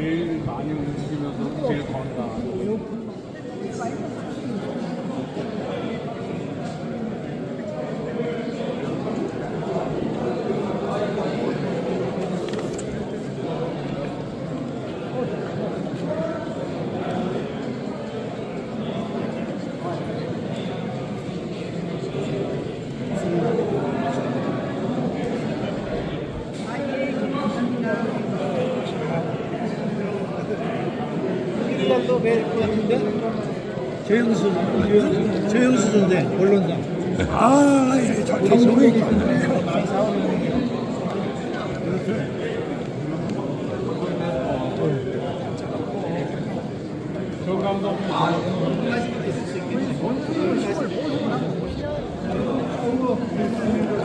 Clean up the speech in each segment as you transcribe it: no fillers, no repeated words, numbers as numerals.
제일 많이 움직이면서 제일 건강한. 또 매일 것 같은데? 조영수 존재 언론사. 아, 예, 정부의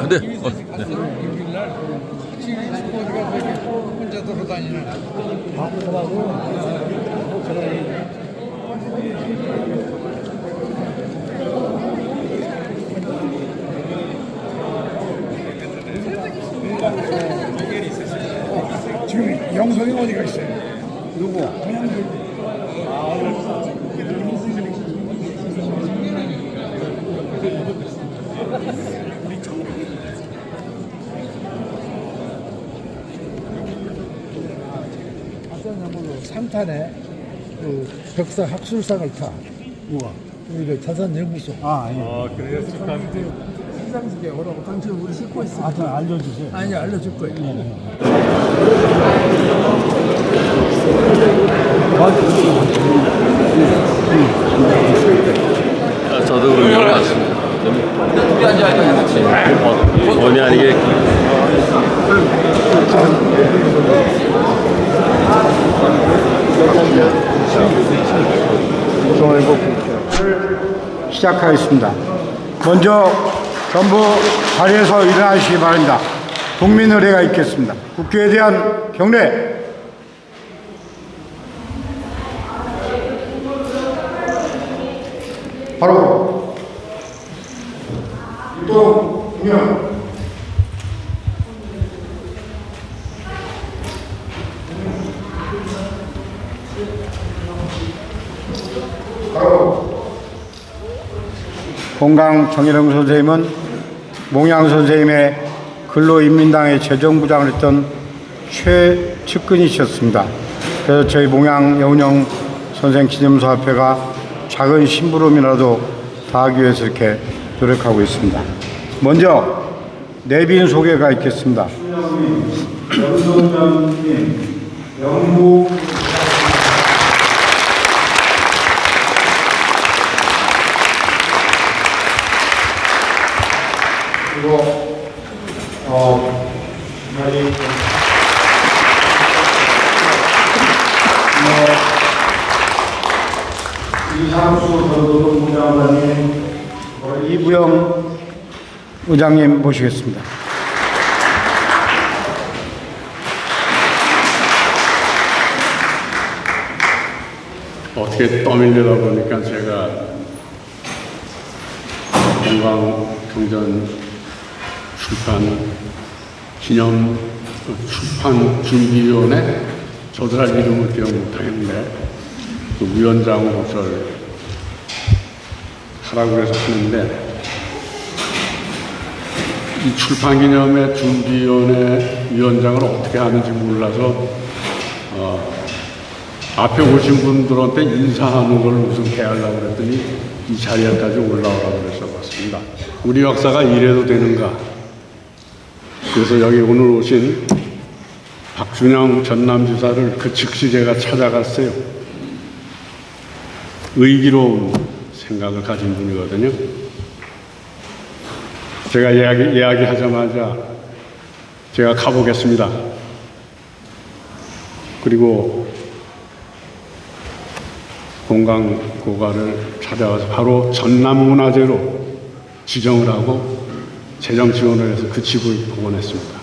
네. 혼자 돌아다니는. 지금 영석이 어디가 있어요? 누구? 삼탄에 그 벽사 학술상을 타. 누가? 우리가 자산연구소. 아, 예. 그래서 축하드립니다. 시상식에 오라고 당첨 우리 싣고 있어. 저 알려주세요. 아니 알려줄 거예요. 저도 그런 걸 봤습니다. 본의 아니게 시작하겠습니다. 먼저 전부 자리에서 일어나시기 바랍니다. 국민의례가 있겠습니다. 국회에 대한 경례. 바로 일동 김영 바로 공강 정일영 선생님은 몽양 선생님의 근로인민당의 재정부장을 했던 최측근이셨습니다. 그래서 저희 몽양 여운형 선생 기념사업회가 작은 심부름이라도 다하기 위해서 이렇게 노력하고 있습니다. 먼저 내빈 소개가 있겠습니다. 영구 그리고 이상수 전도동부장관님, 이부영 의장님 모시겠습니다. 어떻게 떠밀리다 보니까 제가 건강경전 출판 기념 출판 준비위원회 저도 잘 이름을 기억 못하겠는데 그 위원장으로 저를 하라고 해서 하는데 이 출판기념회 준비위원회 위원장을 어떻게 하는지 몰라서 앞에 오신 분들한테 인사하는 걸 우선 해하려고 그랬더니 이 자리에까지 올라오라고 그래서 왔습니다. 우리 역사가 이래도 되는가? 그래서 여기 오늘 오신 박준영 전남지사를 그 즉시 제가 찾아갔어요. 의기로운 생각을 가진 분이거든요. 제가 이야기하자마자 제가 가보겠습니다. 그리고 공강고가를 찾아와서 바로 전남문화재로 지정을 하고 재정 지원을 해서 그 집을 복원했습니다.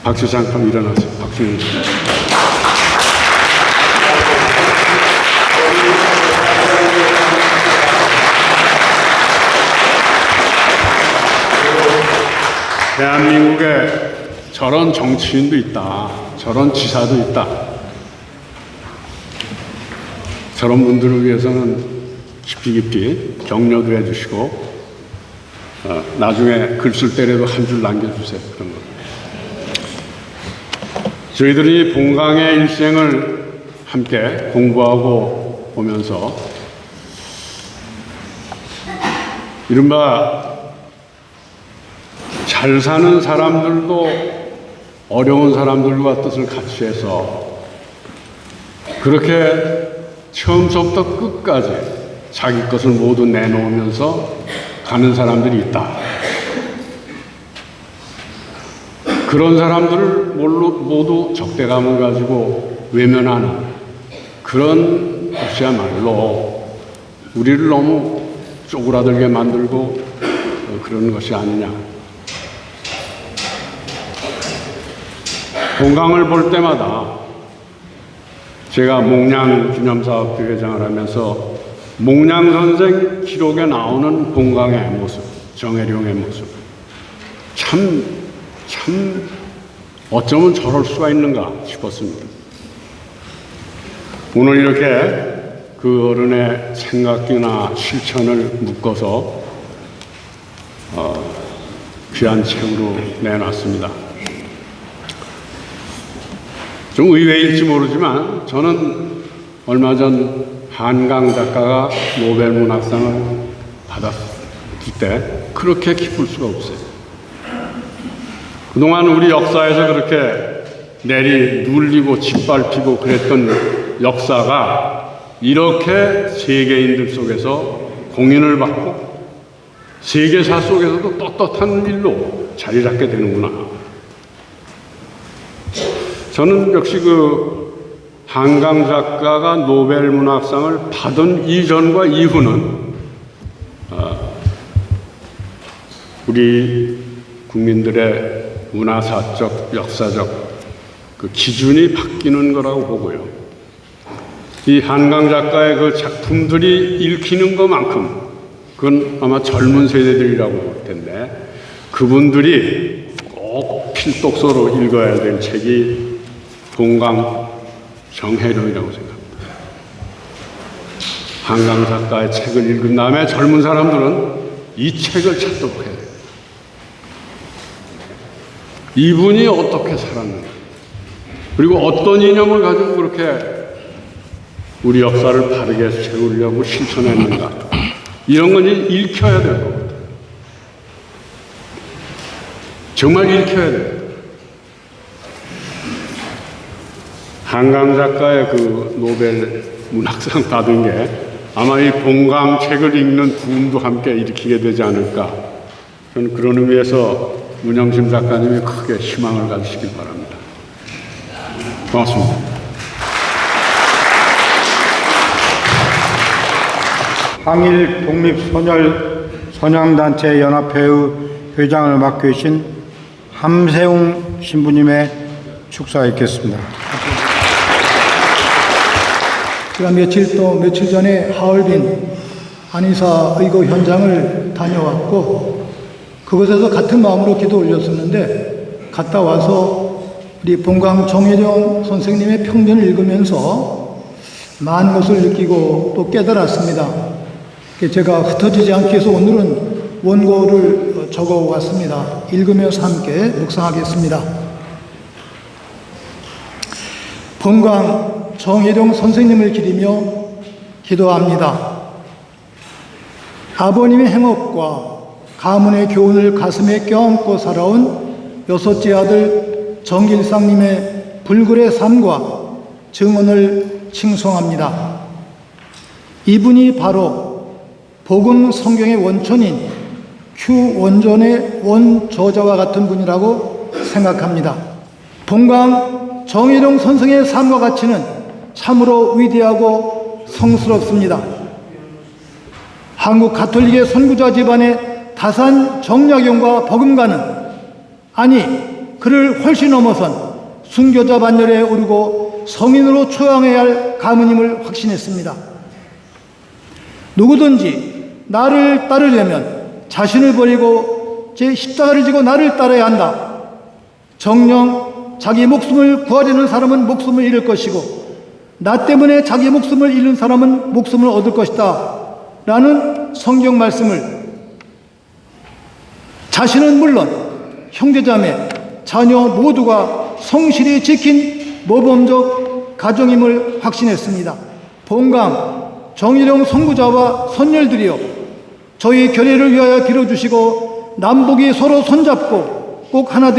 박수 잠깐 일어나세요. 박준영 씨. 대한민국의 저런 정치인도 있다. 저런 지사도 있다. 저런 분들을 위해서는 깊이 격려도 해주시고 나중에 글 쓸 때라도 한 줄 남겨주세요. 그런 거. 저희들이 봉강의 일생을 함께 공부하고 보면서 이른바 잘 사는 사람들도 어려운 사람들과 뜻을 같이 해서 그렇게 처음부터 끝까지 자기 것을 모두 내놓으면서 가는 사람들이 있다. 그런 사람들을 모두 적대감을 가지고 외면하는 그런 것이야말로 우리를 너무 쪼그라들게 만들고 그런 것이 아니냐. 봉강을 볼 때마다 제가 목량 기념사업회 회장을 하면서 목량 선생 기록에 나오는 봉강의 모습, 정혜룡의 모습 참 어쩌면 저럴 수가 있는가 싶었습니다. 오늘 이렇게 그 어른의 생각이나 실천을 묶어서 귀한 책으로 내놨습니다. 좀 의외일지 모르지만 저는 얼마 전 한강 작가가 노벨 문학상을 받았을 때 그렇게 기쁠 수가 없어요. 그동안 우리 역사에서 그렇게 내리눌리고 짓밟히고 그랬던 역사가 이렇게 세계인들 속에서 공인을 받고 세계사 속에서도 떳떳한 일로 자리 잡게 되는구나. 저는 역시 그 한강 작가가 노벨 문학상을 받은 이전과 이후는 우리 국민들의 문화사적, 역사적 그 기준이 바뀌는 거라고 보고요. 이 한강 작가의 그 작품들이 읽히는 것만큼 그건 아마 젊은 세대들이라고 볼 텐데 그분들이 꼭 필독서로 읽어야 될 책이 봉강 정혜룡이라고 생각합니다. 한강 작가의 책을 읽은 다음에 젊은 사람들은 이 책을 찾도록 해야 돼요. 이분이 어떻게 살았는가, 그리고 어떤 이념을 가지고 그렇게 우리 역사를 바르게 세우려고 실천했는가, 이런 건 읽혀야 될 것 같아요. 정말 읽혀야 돼요. 한강 작가의 그 노벨 문학상 받은 게 아마 이 봉강 책을 읽는 붐도 함께 일으키게 되지 않을까. 저는 그런 의미에서 문영심 작가님이 크게 희망을 가지시길 바랍니다. 고맙습니다. 항일 독립선열 선양단체 연합회의 회장을 맡고 계신 함세웅 신부님의 축사가 있겠습니다. 제가 며칠 전에 하얼빈 한의사 의거 현장을 다녀왔고 그곳에서 같은 마음으로 기도 올렸었는데 갔다 와서 우리 봉강 정혜룡 선생님의 평전을 읽으면서 많은 것을 느끼고 또 깨달았습니다. 제가 흩어지지 않기 위해서 오늘은 원고를 적어왔습니다. 읽으면서 함께 묵상하겠습니다. 봉강 정혜룡 선생님을 기리며 기도합니다. 아버님의 행업과 가문의 교훈을 가슴에 껴안고 살아온 여섯째 아들 정길상님의 불굴의 삶과 증언을 칭송합니다. 이분이 바로 복음 성경의 원천인 큐 원전의 원저자와 같은 분이라고 생각합니다. 봉강 정혜룡 선생의 삶과 가치는 참으로 위대하고 성스럽습니다. 한국 가톨릭의 선구자 집안의 다산 정약용과 버금가는, 아니 그를 훨씬 넘어선 순교자 반열에 오르고 성인으로 초양해야 할 가문임을 확신했습니다. 누구든지 나를 따르려면 자신을 버리고 제 십자가를 지고 나를 따라야 한다. 정녕 자기 목숨을 구하려는 사람은 목숨을 잃을 것이고 나 때문에 자기 목숨을 잃는 사람은 목숨을 얻을 것이다 라는 성경 말씀을 자신은 물론 형제자매, 자녀 모두가 성실히 지킨 모범적 가정임을 확신했습니다. 본강 정일영 선구자와 선열들이여 저희 결의를 위하여 빌어주시고 남북이 서로 손잡고 꼭 하나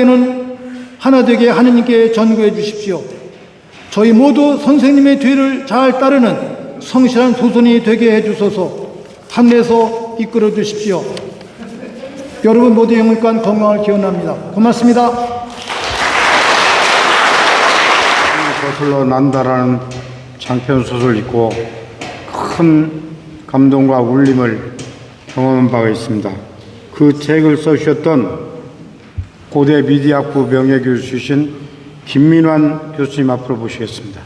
되게 하느님께 전구해 주십시오. 저희 모두 선생님의 뒤를 잘 따르는 성실한 조선이 되게 해주소서. 하늘에서 이끌어 주십시오. 여러분 모두 영육간 건강을 기원합니다. 고맙습니다. 거슬러 난다라는 장편 소설을 읽고 큰 감동과 울림을 경험한 바가 있습니다. 그 책을 써주셨던 고대 미디어학부 명예교수이신 김민환 교수님 앞으로 모시겠습니다.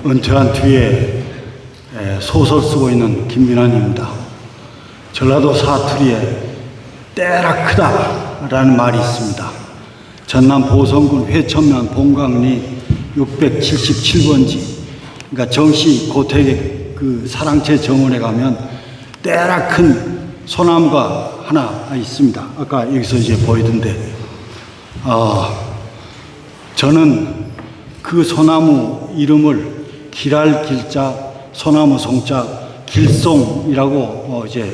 은퇴한 뒤에 소설 쓰고 있는 김민환입니다. 전라도 사투리에 때라 크다라는 말이 있습니다. 전남 보성군 회천면 봉강리 677번지, 그러니까 정시 고택의 그 사랑채 정원에 가면 때라 큰 소나무가 하나 있습니다. 아까 여기서 이제 보이던데, 저는 그 소나무 이름을 길할 길자, 소나무 송자, 길송이라고 이제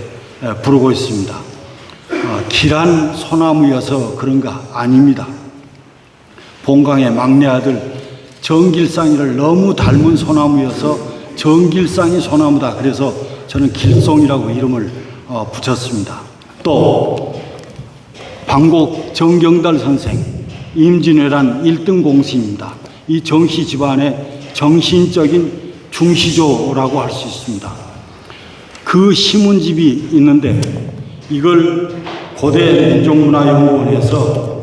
부르고 있습니다. 길한 소나무여서 그런가? 아닙니다. 본강의 막내 아들 정길상이를 너무 닮은 소나무여서 정길상이 소나무다. 그래서 저는 길송이라고 이름을 붙였습니다. 또 방곡 정경달 선생, 임진왜란 1등 공신입니다. 이 정씨 집안의 정신적인 중시조라고 할 수 있습니다. 그 신문집이 있는데 이걸 고대민족문화연구원에서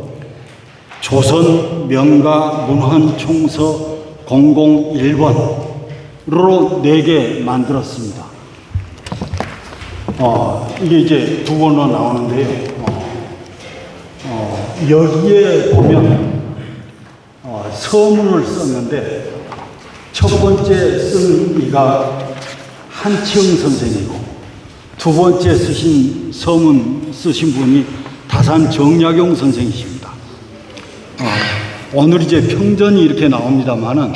조선 명가 문헌 총서 001번으로 4개 만들었습니다. 이게 이제 2번으로 나오는데요. 여기에 보면 서문을 썼는데 첫 번째 쓴 이가 한치영 선생이고 두 번째 서문 쓰신 분이 다산 정약용 선생이십니다. 오늘 이제 평전이 이렇게 나옵니다만은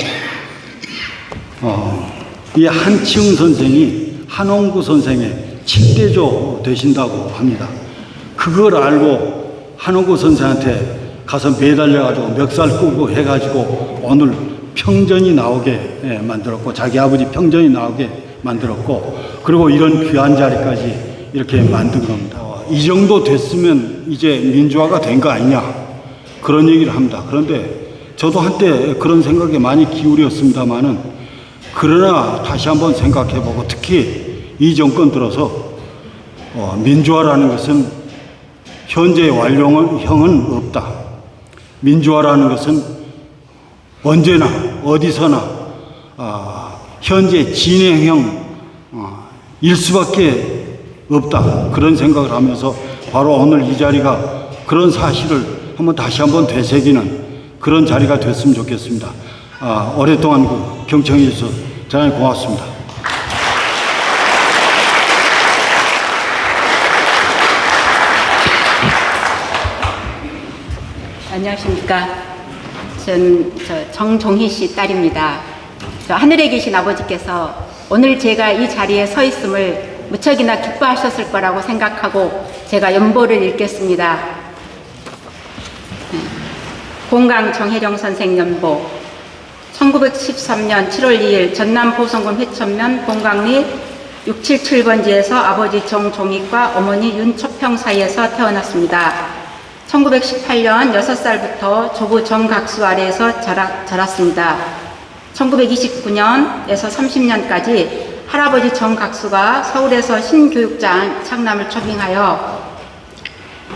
이 한치영 선생이 한홍구 선생의 칙대조 되신다고 합니다. 그걸 알고 한홍구 선생한테 가서 매달려가지고 멱살 끄고 해가지고 오늘 평전이 나오게 만들었고, 자기 아버지 평전이 나오게 만들었고, 그리고 이런 귀한 자리까지 이렇게 만든 겁니다. 이 정도 됐으면 이제 민주화가 된 거 아니냐, 그런 얘기를 합니다. 그런데 저도 한때 그런 생각에 많이 기울였습니다만은, 그러나 다시 한번 생각해보고, 특히 이 정권 들어서 민주화라는 것은 현재의 완료형은 없다. 민주화라는 것은 언제나 어디서나 현재 진행형 일 수밖에 없다. 그런 생각을 하면서 바로 오늘 이 자리가 그런 사실을 다시 한번 되새기는 그런 자리가 됐으면 좋겠습니다. 오랫동안 경청해 주셔서 대단히 고맙습니다. 안녕하십니까. 전 정종희 씨 딸입니다. 하늘에 계신 아버지께서 오늘 제가 이 자리에 서 있음을 무척이나 기뻐하셨을 거라고 생각하고 제가 연보를 읽겠습니다. 본강 정혜령 선생 연보. 1913년 7월 2일 전남 보성군 회천면 본강리 677번지에서 아버지 정종익과 어머니 윤초평 사이에서 태어났습니다. 1918년 6살부터 조부 정각수 아래에서 자랐습니다. 1929년에서 30년까지 할아버지 정각수가 서울에서 신교육장 창남을 초빙하여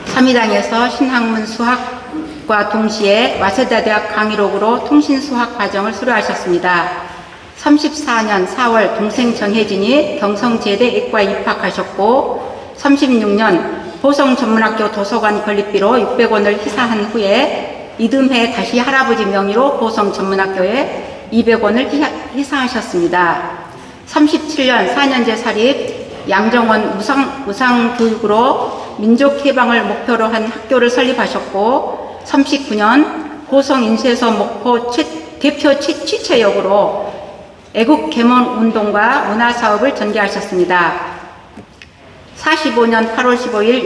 삼위당에서 신학문 수학과 동시에 와세다 대학 강의록으로 통신수학 과정을 수료하셨습니다. 34년 4월 동생 정혜진이 경성제대 의과에 입학하셨고 36년 보성전문학교 도서관 건립비로 600원을 희사한 후에 이듬해 다시 할아버지 명의로 보성전문학교에 200원을 희사하셨습니다. 37년 4년제 사립 양정원 무상교육으로 민족해방을 목표로 한 학교를 설립하셨고 39년 고성인쇄소 목포 대표 취체역으로 애국개몽운동과 문화사업을 전개하셨습니다. 45년 8월 15일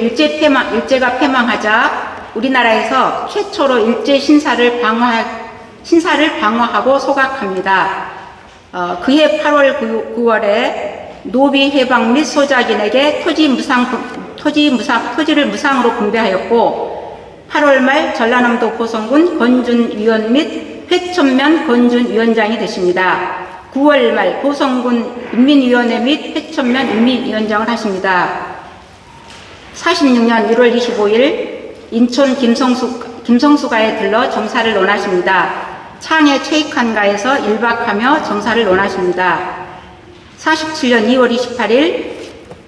일제가 폐망하자 우리나라에서 최초로 일제 신사를 방어하고 소각합니다. 그해 8월 9월에 노비 해방 및 소작인에게 토지를 무상으로 분배하였고 8월 말 전라남도 보성군 건준위원 및 회천면 건준위원장이 되십니다. 9월 말 보성군 인민위원회 및 회천면 인민위원장을 하십니다. 46년 1월 25일 인천 김성수가에 들러 정사를 논하십니다. 창해 체익한가에서 1박하며 정사를 논하십니다. 47년 2월 28일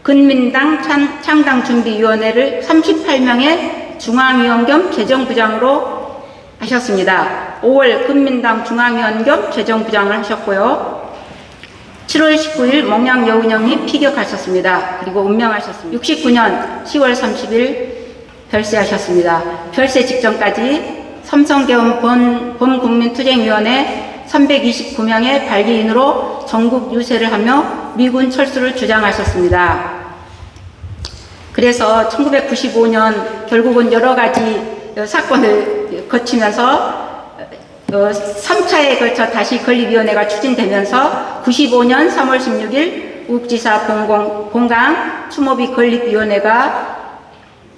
근민당 창당준비위원회를 38명의 중앙위원 겸 재정부장으로 하셨습니다. 5월 근민당 중앙위원 겸 재정부장을 하셨고요. 7월 19일 몽양여운형이 피격하셨습니다. 그리고 운명하셨습니다. 69년 10월 30일 별세하셨습니다. 별세 직전까지 삼성계엄 범국민투쟁위원회 329명의 발기인으로 전국 유세를 하며 미군 철수를 주장하셨습니다. 그래서 1995년 결국은 여러 가지 사건을 거치면서 3차에 걸쳐 다시 건립위원회가 추진되면서 95년 3월 16일 우국지사 본강 추모비 건립위원회가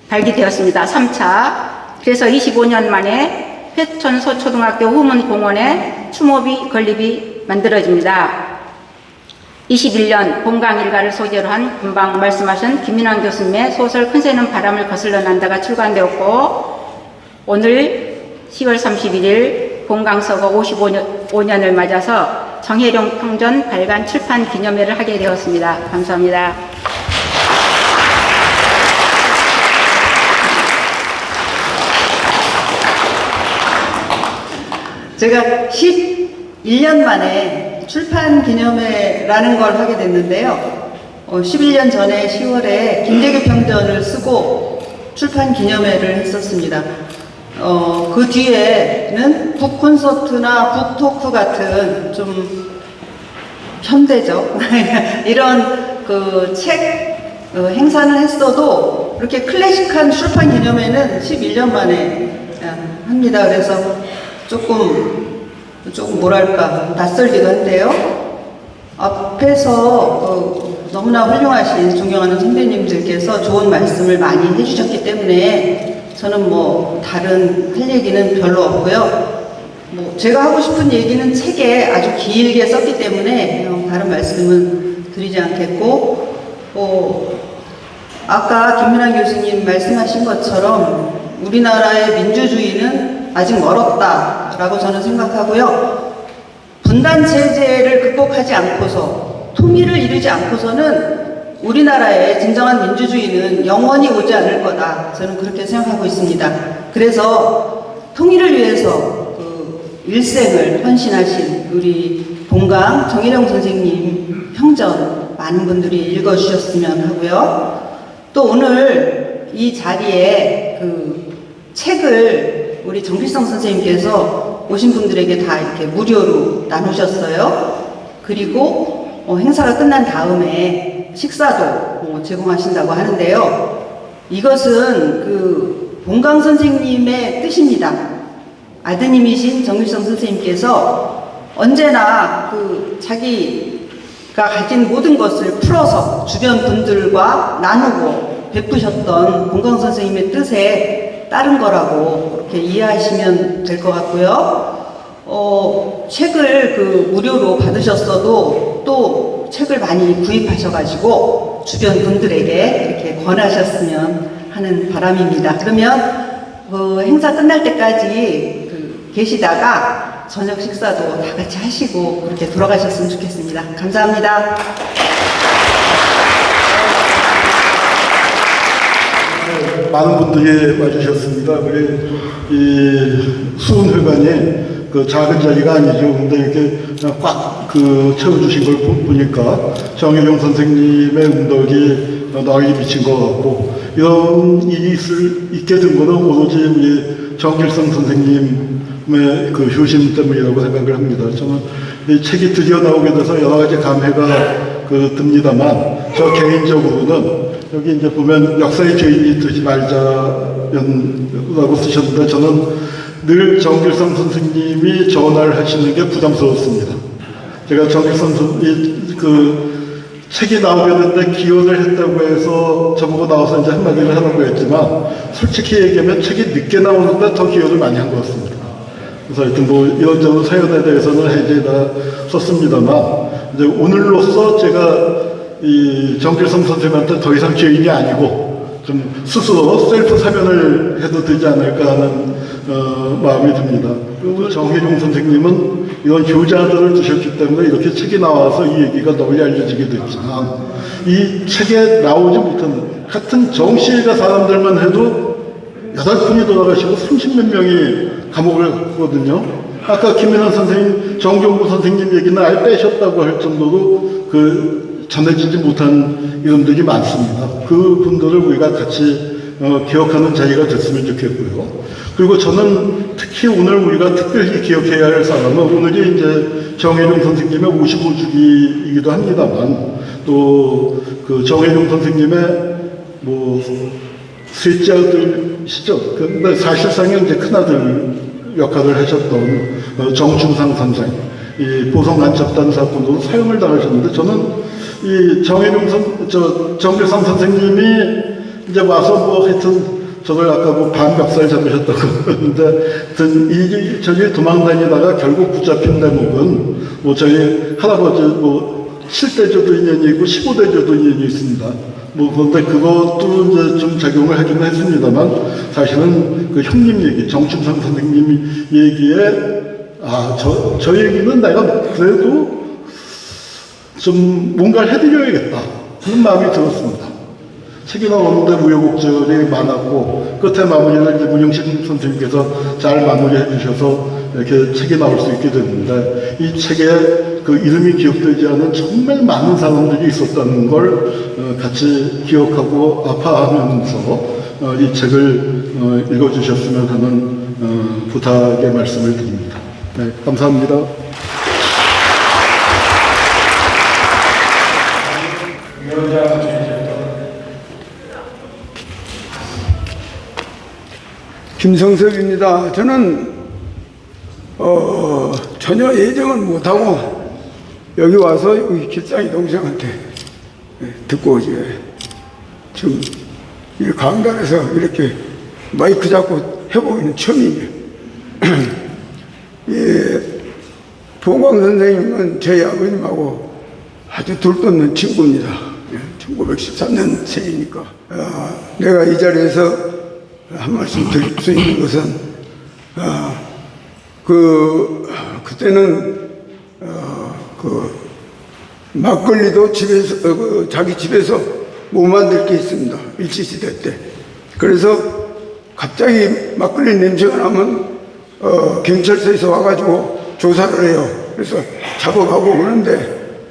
발기되었습니다. 3차. 그래서 25년 만에 회천소초등학교 후문공원에 추모비 건립이 만들어집니다. 21년 본강 일가를 소재로 한 금방 말씀하신 김인환 교수님의 소설 큰새는 바람을 거슬러 난다가 출간되었고 오늘 10월 31일 본강서거 55년을 맞아서 정혜룡 평전 발간 출판 기념회를 하게 되었습니다. 감사합니다. 제가 11년 만에 출판 기념회라는 걸 하게 됐는데요. 11년 전에 10월에 김대규 평전을 쓰고 출판 기념회를 했었습니다. 그 뒤에는 북 콘서트나 북 토크 같은 좀 현대적 이런 그 책 행사는 했어도 그렇게 클래식한 출판 기념회는 11년 만에 합니다. 그래서 조금 뭐랄까 낯설기도 한데요. 앞에서 너무나 훌륭하신 존경하는 선배님들께서 좋은 말씀을 많이 해주셨기 때문에 저는 뭐 다른 할 얘기는 별로 없고요. 뭐 제가 하고 싶은 얘기는 책에 아주 길게 썼기 때문에 다른 말씀은 드리지 않겠고, 아까 김민환 교수님 말씀하신 것처럼 우리나라의 민주주의는 아직 멀었다라고 저는 생각하고요. 분단 체제를 극복하지 않고서 통일을 이루지 않고서는 우리나라의 진정한 민주주의는 영원히 오지 않을 거다. 저는 그렇게 생각하고 있습니다. 그래서 통일을 위해서 그 일생을 헌신하신 우리 본강 정혜룡 선생님 평전 많은 분들이 읽어주셨으면 하고요. 또 오늘 이 자리에 그 책을 우리 정필성 선생님께서 오신 분들에게 다 이렇게 무료로 나누셨어요. 그리고 행사가 끝난 다음에 식사도 제공하신다고 하는데요. 이것은 그 본강 선생님의 뜻입니다. 아드님이신 정필성 선생님께서 언제나 그 자기가 가진 모든 것을 풀어서 주변 분들과 나누고 베푸셨던 본강 선생님의 뜻에 따른 거라고 그렇게 이해하시면 될 것 같고요. 책을 그 무료로 받으셨어도 또 책을 많이 구입하셔가지고 주변 분들에게 이렇게 권하셨으면 하는 바람입니다. 그러면 행사 끝날 때까지 계시다가 저녁 식사도 다 같이 하시고 그렇게 돌아가셨으면 좋겠습니다. 감사합니다. 많은 분들이 와주셨습니다. 우리 이 수훈회관이 그 작은 자리가 아니죠. 근데 이렇게 꽉 채워주신 걸 보니까 정혜경 선생님의 운덕이 널리 미친 것 같고, 이런 일이 있게 된 거는 오로지 우리 정길성 선생님의 그 효심 때문이라고 생각을 합니다. 저는 이 책이 드디어 나오게 돼서 여러 가지 감회가 듭니다만, 저 개인적으로는 여기 이제 보면 역사의 죄인이 되지 말자라고 쓰셨는데, 저는 늘 정길성 선생님이 전화를 하시는 게 부담스럽습니다. 제가 정길성 선생님 책이 나오게 됐는데 기원을 했다고 해서 저보고 나와서 이제 한마디를 하라고 했지만, 솔직히 얘기하면 책이 늦게 나오는데 더 기원을 많이 한 것 같습니다. 그래서 하여튼 뭐 이런저런 사연에 대해서는 해제다 썼습니다만, 이제 오늘로써 제가 이 정길성 선생님한테 더 이상 죄인이 아니고 좀 스스로 셀프 사면을 해도 되지 않을까 하는 마음이 듭니다. 그리고 정혜종 선생님은 이런 효자들을 두셨기 때문에 이렇게 책이 나와서 이 얘기가 널리 알려지게 됐지만, 이 책에 나오지 못한 같은 정시일가 사람들만 해도 8분이 돌아가시고 30몇 명이 감옥을 갔거든요. 아까 김민환 선생님, 정종구 선생님 얘기는 아예 빼셨다고 할 정도로 전해지지 못한 이름들이 많습니다. 그 분들을 우리가 같이 기억하는 자리가 됐으면 좋겠고요. 그리고 저는 특히 오늘 우리가 특별히 기억해야 할 사람은, 오늘이 이제 정혜종 선생님의 55주기이기도 합니다만, 또 그 정혜종 선생님의 뭐 셋째 아들이시죠. 근데 사실상은 이제 큰아들 역할을 하셨던 정춘상 선생, 이 보성간첩단 사건으로 사형을 당하셨는데, 저는 이 정길성 선생님이 이제 와서 뭐 하여튼 저를 아까 뭐 반벽살 잡으셨다고 그러는데, 저기 도망다니다가 결국 붙잡힌 대목은 뭐 저희 할아버지 뭐 7대조도 인연이 있고 15대조도 인연이 있습니다. 뭐 그런데 그것도 이제 좀 작용을 하긴 했습니다만, 사실은 그 형님 얘기, 정춘상 선생님 얘기에 저 얘기는 내가 그래도 좀 뭔가를 해드려야겠다 하는 마음이 들었습니다. 책이 나오는데 우여곡절이 많았고, 끝에 마무리를 이제 문영신 선생님께서 잘 마무리해 주셔서 이렇게 책이 나올 수 있게 됐는데, 이 책에 그 이름이 기억되지 않은 정말 많은 사람들이 있었다는 걸 같이 기억하고 아파하면서 이 책을 읽어주셨으면 하는 부탁의 말씀을 드립니다. 네, 감사합니다. 김성섭입니다. 저는 전혀 예정을 못하고 여기 와서 여기 길상이 동생한테 듣고 지금 이 강단에서 이렇게 마이크 잡고 해보기는 처음이에요. 보광 선생님은 저희 아버님하고 아주 둘도없는 친구입니다. 1913년생이니까. 내가 이 자리에서 한 말씀 드릴 수 있는 것은, 그때는 막걸리도 집에서 자기 집에서 못 만들 게 있습니다. 일제시대 때. 그래서 갑자기 막걸리 냄새가 나면 경찰서에서 와가지고 조사를 해요. 그래서 잡아가고 그러는데,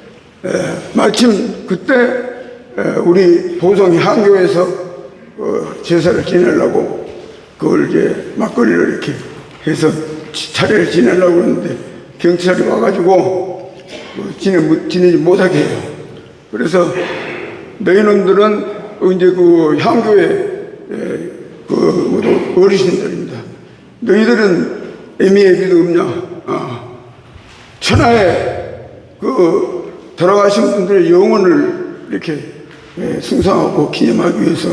마침 그때 우리 보성이 한교에서 제사를 지내려고 그걸 이제 막걸리를 이렇게 해서 차례를 지내려고 그러는데, 경찰이 와가지고 지내지 못하게 해요. 그래서 너희놈들은 이제 그 향교의 어르신들입니다. 너희들은 애미애비도 없냐? 천하에 돌아가신 분들의 영혼을 이렇게 숭상하고 기념하기 위해서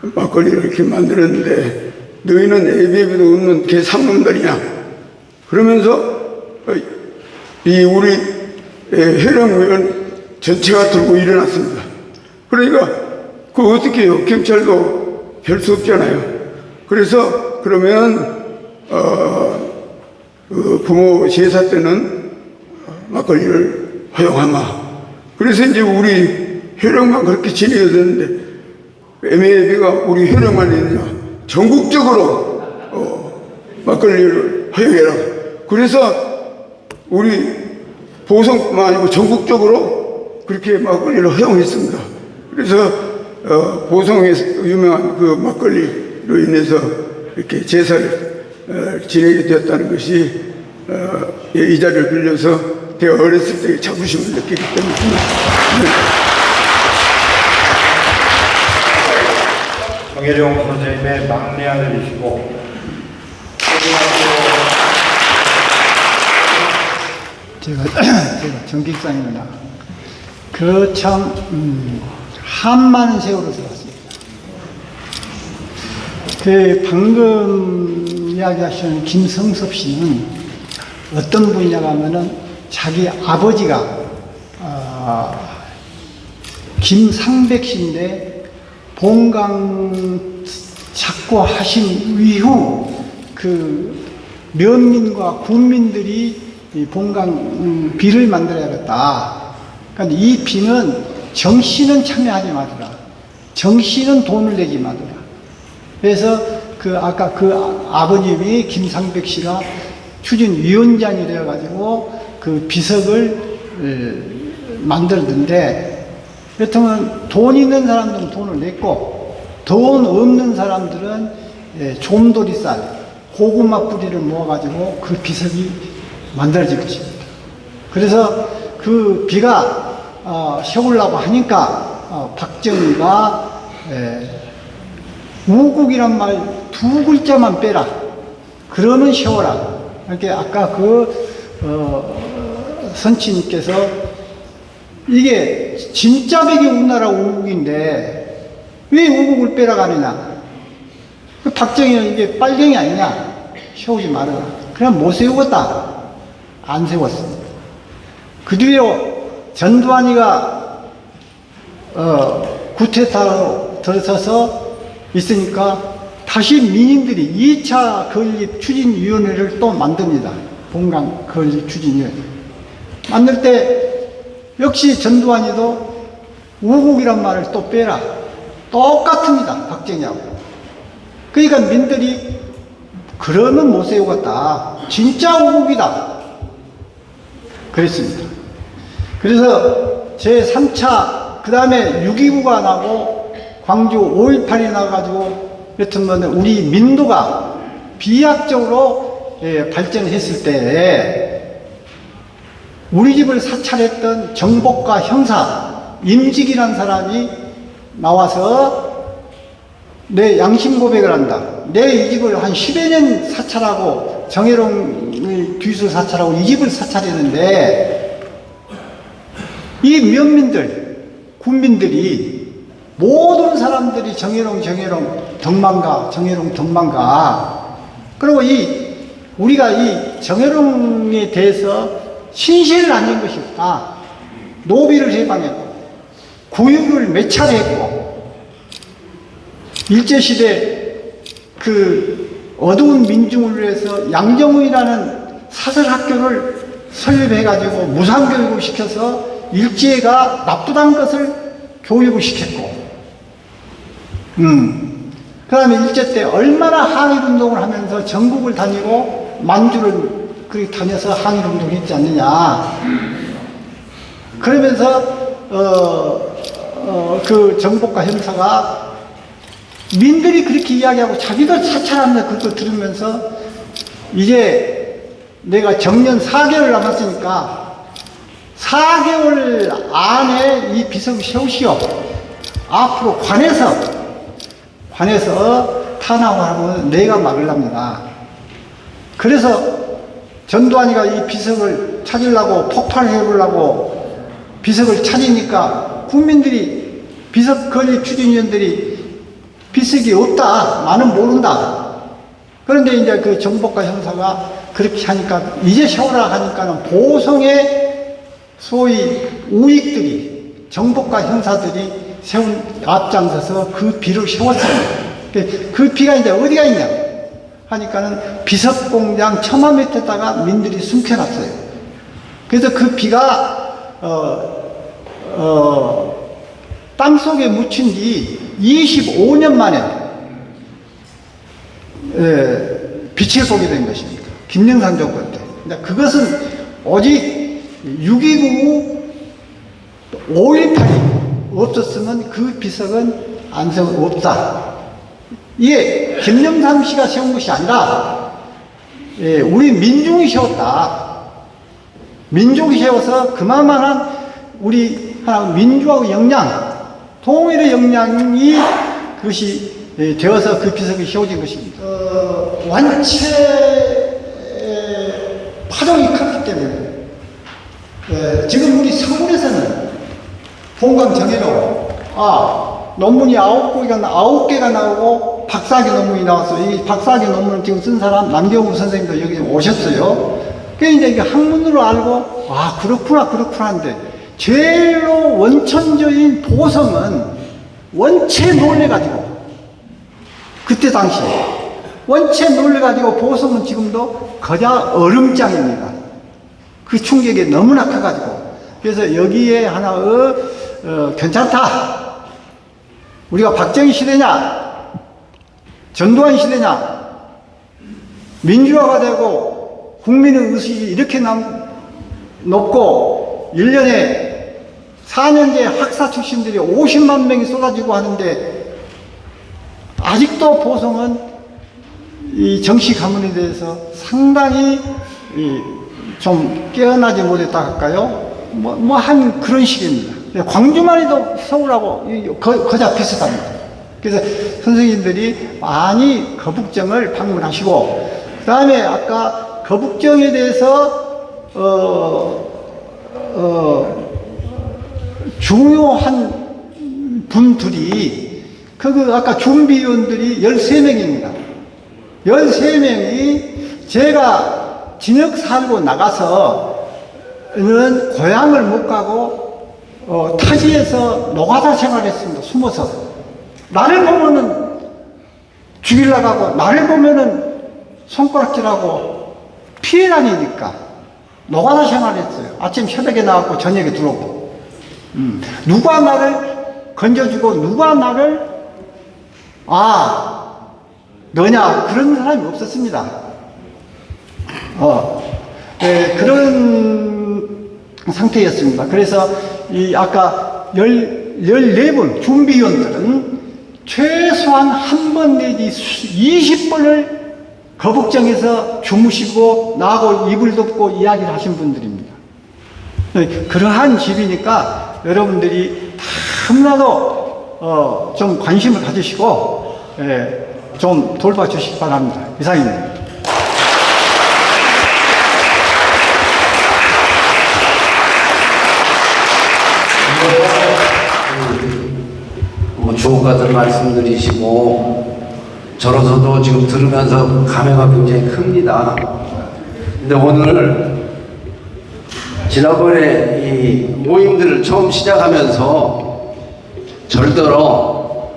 막걸리를 이렇게 만들었는데, 너희는 애비애비도 없는 개상놈들이냐? 그러면서 이 우리 해령의원 전체가 들고 일어났습니다. 그러니까 그거 어떻게 해요? 경찰도 별 수 없잖아요. 그래서 그러면 부모 제사 때는 막걸리를 허용하마. 그래서 이제 우리 효령만 그렇게 지내야 되는데 MAB가 우리 효령만 있느냐, 전국적으로 막걸리를 허용해라. 그래서 우리 보성뿐만 아니고 전국적으로 그렇게 막걸리를 허용했습니다. 그래서 보성에서 유명한 그 막걸리로 인해서 이렇게 제사를 지내게 되었다는 것이 이 자리를 빌려서 제가 어렸을 때 자부심을 느끼기 때문에 정혜령 선생님의 막내 아들이시고 제가 정직상입니다. 그 참 한많은 세월을 살았습니다. 그 방금 이야기하신 김성섭 씨는 어떤 분이냐고 하면은 자기 아버지가 김상백 씨인데 본강 잡고 하신 이후 그 면민과 군민들이 이 본강 비를 만들어야겠다. 그러니까 이 비는 정씨는 참여하지 말아라. 정씨는 돈을 내지 말아라. 그래서 그 아까 그 아버님이 김상백 씨가 추진위원장이 되어가지고 그 비석을 만들던데, 그렇다면 돈 있는 사람들은 돈을 냈고 돈 없는 사람들은 좀돌이쌀, 고구마 뿌리를 모아가지고 그 비석이 만들어질 것입니다. 그래서 그 비가 세우려고 하니까 박정희가 우국이란 말 두 글자만 빼라. 그러면 세워라. 이렇게 아까 선치님께서 이게 진짜 백이 우리나라 우국인데 왜 우국을 빼라고 하느냐. 박정희는 이게 빨갱이 아니냐. 세우지 말아라. 그냥 못 세우겠다. 안 세웠습니다. 그 뒤로 전두환이가 구테타로 들어서서 있으니까 다시 민인들이 2차 건립 추진위원회를 또 만듭니다. 본강 건립 추진위원회. 만들 때 역시 전두환이도 우국이란 말을 또 빼라. 똑같습니다. 박정희하고. 그러니까 민들이 그러면 못 세우겠다. 진짜 우국이다. 그랬습니다. 그래서 제3차, 그 다음에 6.29가 나고 광주 5.18이 나가지고 여튼 우리 민도가 비약적으로 발전했을 때 우리 집을 사찰했던 정복과 형사 임직이라는 사람이 나와서 내 양심 고백을 한다. 내 이 집을 한 10여 년 사찰하고 정혜롱의 뒤수 사찰하고 이 집을 사찰했는데 이 면민들, 군민들이 모든 사람들이 정혜롱 덕망가, 정혜롱 덕망가. 그리고 우리가 이 정혜롱에 대해서 신실을 안 한 것이 없다. 노비를 해방했고, 구유를 몇 차례 했고, 일제시대 그 어두운 민중을 위해서 양정훈이라는 사설학교를 설립해가지고 무상교육을 시켜서 일제가 나쁘다는 것을 교육을 시켰고, 그 다음에 일제 때 얼마나 항일운동을 하면서 전국을 다니고 만주를 그렇게 다녀서 항일운동을 했지 않느냐. 그러면서 그 정복과 형사가 민들이 그렇게 이야기하고 자기도 사찰하면서 그걸 들으면서 이제 내가 정년 4개월 남았으니까 4개월 안에 이 비석을 세우시오. 앞으로 관에서 탄압하면 내가 막으랍니다. 그래서 전두환이가 이 비석을 찾으려고 폭발해보려고 비석을 찾으니까 국민들이 비석 건립 추진위원들이 비석이 없다. 나는 모른다. 그런데 이제 그 정복과 형사가 그렇게 하니까 이제 세우라 하니까는 보성의 소위 우익들이 정복과 형사들이 세운 앞장서서 그 비를 세웠어요. 그 비가 이제 어디가 있냐? 하니까는 비석공장 처마 밑에다가 민들이 숨겨놨어요. 그래서 그 비가 땅속에 묻힌 뒤 25년 만에 빛을 보게 된 것입니다. 김영삼 정권 때. 그것은 오직 6.29 5.18이 없었으면 그 비석은 안성 없다. 이게 김영삼 씨가 세운 것이 아니라 우리 민중이 세웠다. 민족이 세워서 그만한 우리 민주하고 역량, 통일의 역량이 그것이 되어서 그 비석이 세워진 것입니다. 완체 파동이 컸기 때문에 지금 우리 서울에서는 본강 정해로 논문이 9개가 나오고 박사학위 논문이 나왔어요. 이 박사학위 논문을 지금 쓴 사람 남경우 선생님도 여기 오셨어요. 그래서 이제 이게 학문으로 알고 그렇구나 하는데 제일로 원천적인 보성은 원체 놀래가지고 그때 당시 원체 놀래가지고 보성은 지금도 거자 얼음장입니다. 그 충격이 너무나 커가지고 그래서 여기에 하나 괜찮다. 우리가 박정희 시대냐 전두환 시대냐 민주화가 되고 국민의 의식이 이렇게 높고 1년에 4년제 학사 출신들이 50만 명이 쏟아지고 하는데 아직도 보성은 이 정치 가문에 대해서 상당히 좀 깨어나지 못했다 할까요? 한 그런 식입니다. 광주만 해도 서울하고 거자 비슷합니다. 그래서 선생님들이 많이 거북정을 방문하시고 그 다음에 아까 거북정에 대해서 중요한 분들이 아까 준비위원들이 13명입니다. 13명이 제가 진역 살고 나가서는 고향을 못 가고 타지에서 노가다 생활했습니다. 숨어서 나를 보면은 죽이려고 하고 나를 보면은 손가락질하고 피해 다니니까 노가다 생활했어요. 아침 새벽에 나왔고 저녁에 들어오고 누가 나를 건져주고 누가 나를 너냐 그런 사람이 없었습니다. 그런 상태였습니다. 그래서 아까 14분 준비위원들은 최소한 한 번 내지 20번을 거북정에서 주무시고 나하고 입을 덮고 이야기를 하신 분들입니다. 그러한 집이니까 여러분들이 너무나도 좀 관심을 가지시고 좀 돌봐주시기 바랍니다. 이상입니다. 주옥 같은 말씀드리시고 저로서도 지금 들으면서 감회가 굉장히 큽니다. 근데 오늘 지난번에 이 모임들을 처음 시작하면서 절더러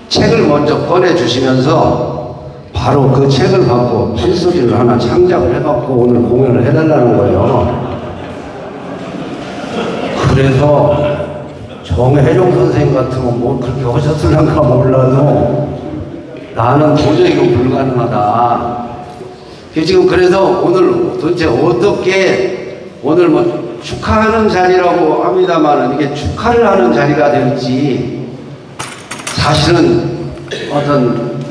책을 먼저 꺼내주시면서 바로 그 책을 갖고 펜소리를 하나 창작을 해갖고 오늘 공연을 해달라는 거예요. 그래서 정혜종 선생님 같으면 뭐 그렇게 하셨을런가 몰라도 나는 도저히 이거 불가능하다. 지금 그래서 오늘 도대체 어떻게 오늘 뭐 축하하는 자리라고 합니다만 이게 축하를 하는 자리가 될지 사실은 어떤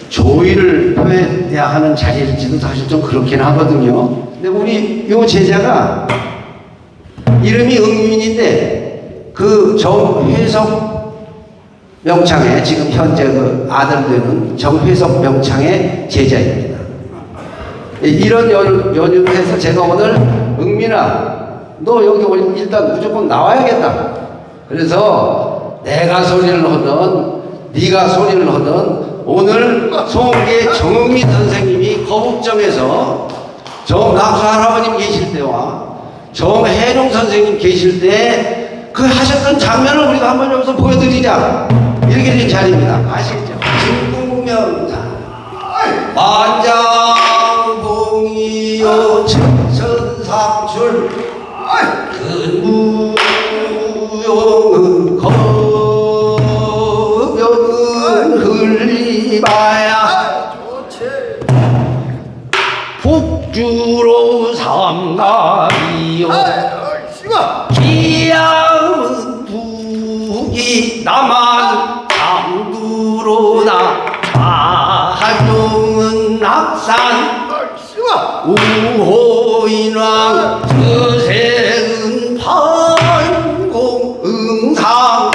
조의를 표해야 하는 자리일지도 사실 좀 그렇긴 하거든요. 근데 우리 요 제자가 이름이 응민인데 그 정회석 명창의 지금 현재 그 아들 되는 정회석 명창의 제자입니다. 이런 연유해서 제가 오늘 응민아 너 여기 일단 무조건 나와야겠다. 그래서 내가 소리를 하든 네가 소리를 하든 오늘 송계 정응민 선생님이 거북정에서 정낙수 할아버님 계실 때와 정혜룡 선생님 계실 때 그 하셨던 장면을 우리가 한번 여기서 보여드리자 이렇게 된 자리입니다. 아시죠? 진국명사 만장봉이요 천선삼출 근무용은 거벽은 흘리마야 북주로 삼가리요 기양은 북이 남한 남구로나 한용은 낙산 우호인왕 서색은 판공 응상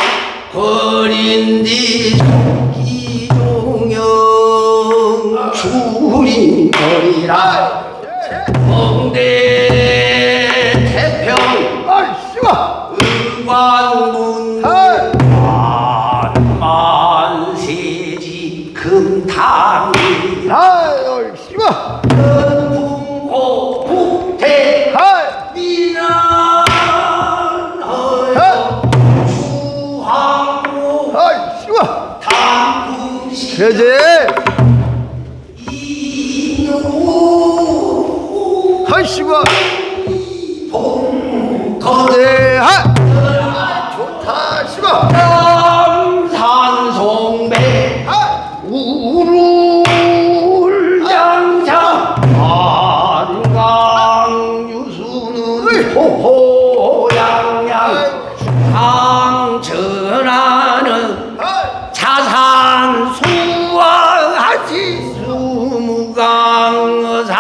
거린디 기종영 출인거리라 멍대 태평 의관문 만세지 금탕이라 연풍호 북태 미남허여 주황호 당궁시 이노 하이씨가 거대하 좋다 씨가 남산송배 우룰장장 한강유수는 호호양양 강천하는 자산 수왕하지 수무강의사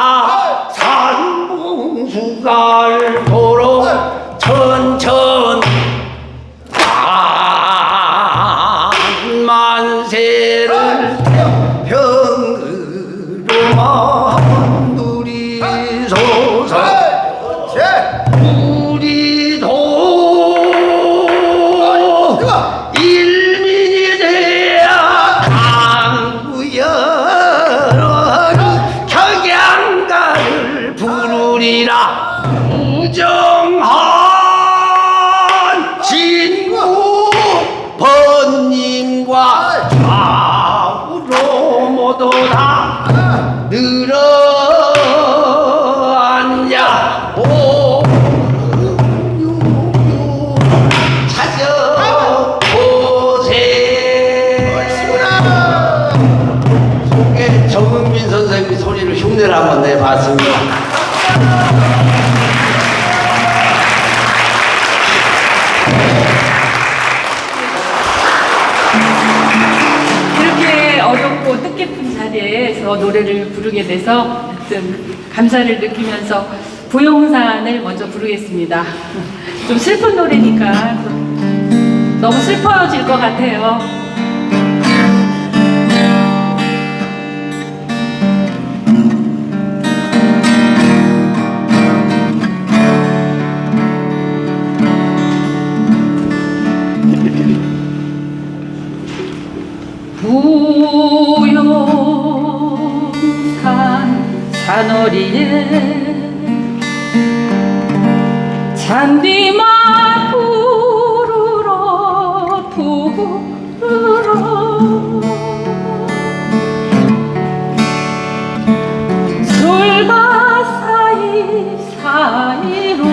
산봉수갈도로 천천 만세를 평으로만 누리소서 우리도 일민이 돼야 강구여러 격양가를 부르리라 우정한 진구 번님과 좌우로 모두 다 늘어앉아 오육육 찾아보세 속에 정은민 선생님이 소리를 흉내를 한번 내봤습니다. 이렇게 어렵고 뜻깊은 자리에서 노래를 부르게 돼서 하여튼 감사를 느끼면서 부용산을 먼저 부르겠습니다. 좀 슬픈 노래니까 너무 슬퍼질 것 같아요. 부용산 산허리에 잔디만 부르러 술밭 사이로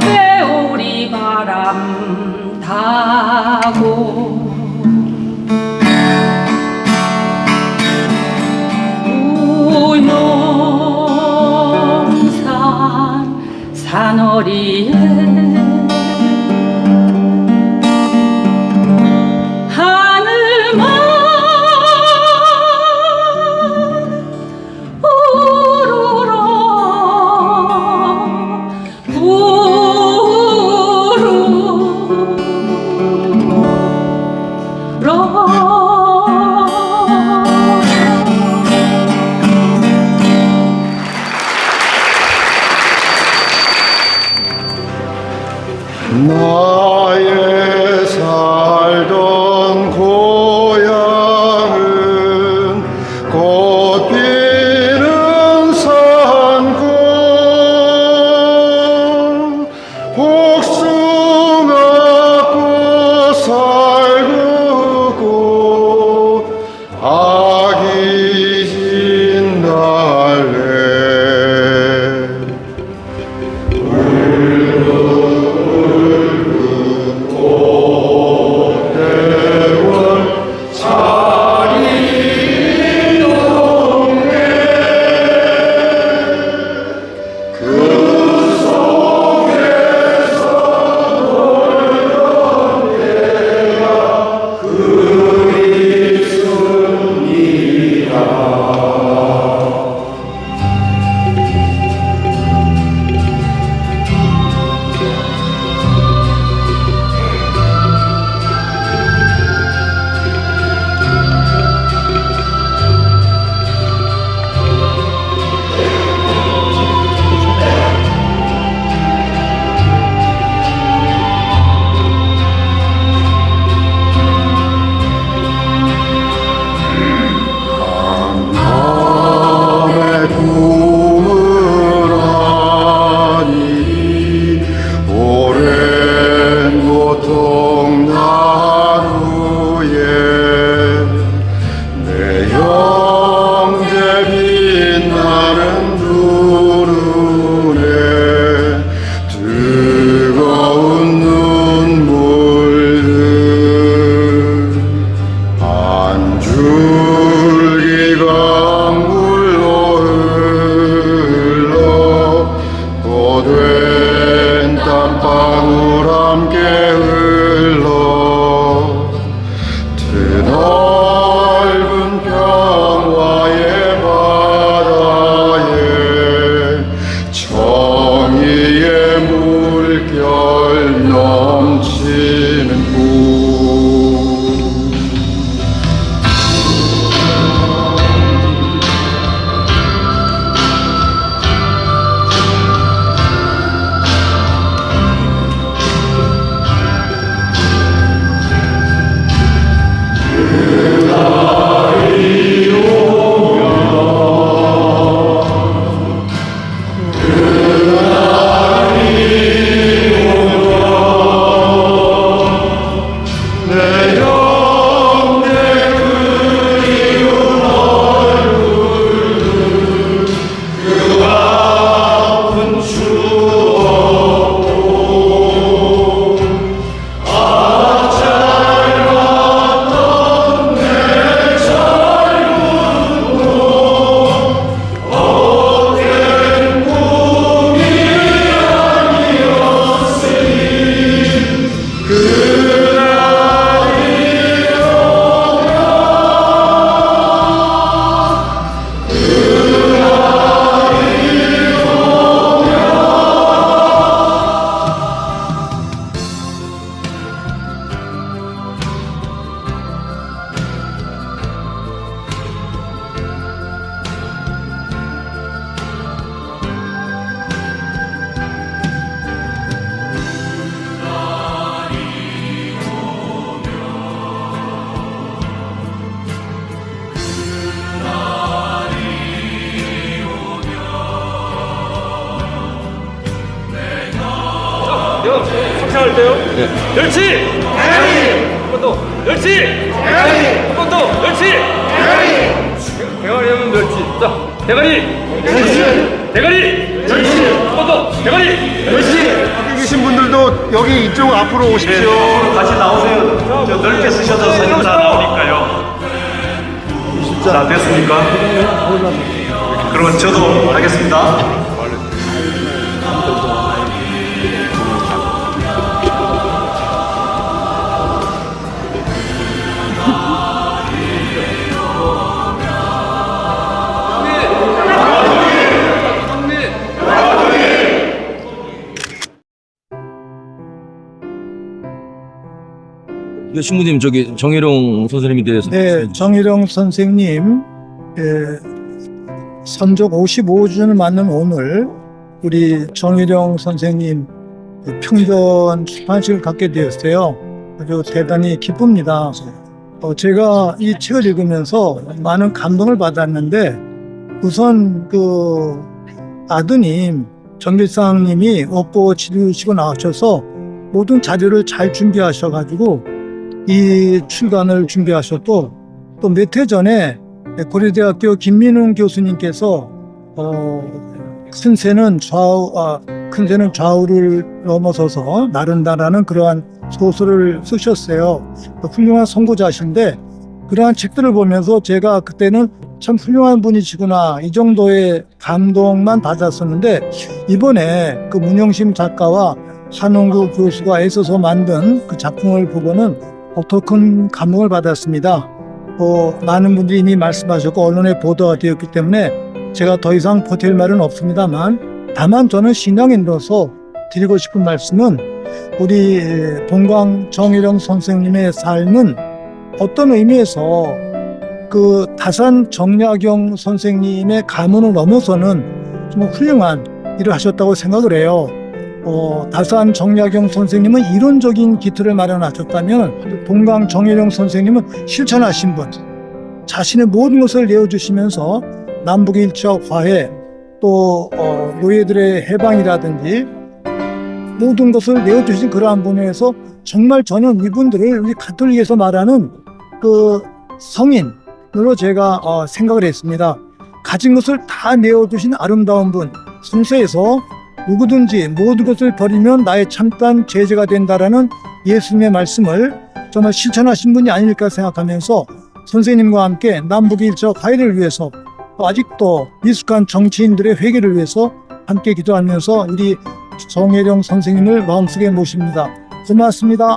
회오리 바람 타고 우용산 산허리에 하늘만 우르르 부르 대화할 때요. 멸치. 한 번 더. 멸치. 한 번 더. 멸치. 대가리 하면 멸치. 자, 대가리. 대가리. 한 번 더. 대가리. 여기 계신 분들도 여기 이쪽 앞으로 오십시오. 같이 나오세요. 저 넓게 쓰셔서 사진 다 나오니까요. 자, 됐습니까? 그러면 저도 하겠습니다. 신부님 저기 정혜룡 선생님에 대해서 네, 정희룡 선생님 선적 55주년을 맞는 오늘 우리 정희룡 선생님 평전 출판식을 갖게 되었어요. 아주 대단히 기쁩니다. 제가 이 책을 읽으면서 많은 감동을 받았는데 우선 그 아드님 정길상님이 업보 치르시고 나오셔서 모든 자료를 잘 준비하셔가지고 이 출간을 준비하셨고 또 몇 해 전에 고려대학교 김민웅 교수님께서 큰 새는 좌우를 넘어서서 나른다라는 그러한 소설을 쓰셨어요. 훌륭한 선고자신데 그러한 책들을 보면서 제가 그때는 참 훌륭한 분이시구나 이 정도의 감동만 받았었는데 이번에 그 문영심 작가와 한홍구 교수가 애써서 만든 그 작품을 보고는 더 큰 감동을 받았습니다. 많은 분들이 이미 말씀하셨고 언론에 보도가 되었기 때문에 제가 더 이상 보탤 말은 없습니다만 다만 저는 신앙인으로서 드리고 싶은 말씀은 우리 동광 정혜룡 선생님의 삶은 어떤 의미에서 그 다산 정약용 선생님의 가문을 넘어서는 정말 훌륭한 일을 하셨다고 생각을 해요. 다산 정약용 선생님은 이론적인 기틀을 마련하셨다면 동광 정혜룡 선생님은 실천하신 분, 자신의 모든 것을 내어주시면서 남북 일치와 화해, 또 노예들의 해방이라든지 모든 것을 내어주신 그러한 분야에서 정말 저는 이분들을 우리 가톨릭에서 말하는 그 성인으로 제가 생각을 했습니다. 가진 것을 다 내어주신 아름다운 분, 순서에서 누구든지 모든 것을 버리면 나의 참된 제자가 된다라는 예수님의 말씀을 정말 실천하신 분이 아닐까 생각하면서 선생님과 함께 남북의 일치와 화해를 위해서 또 아직도 미숙한 정치인들의 회개를 위해서 함께 기도하면서 우리 정혜룡 선생님을 마음속에 모십니다. 고맙습니다.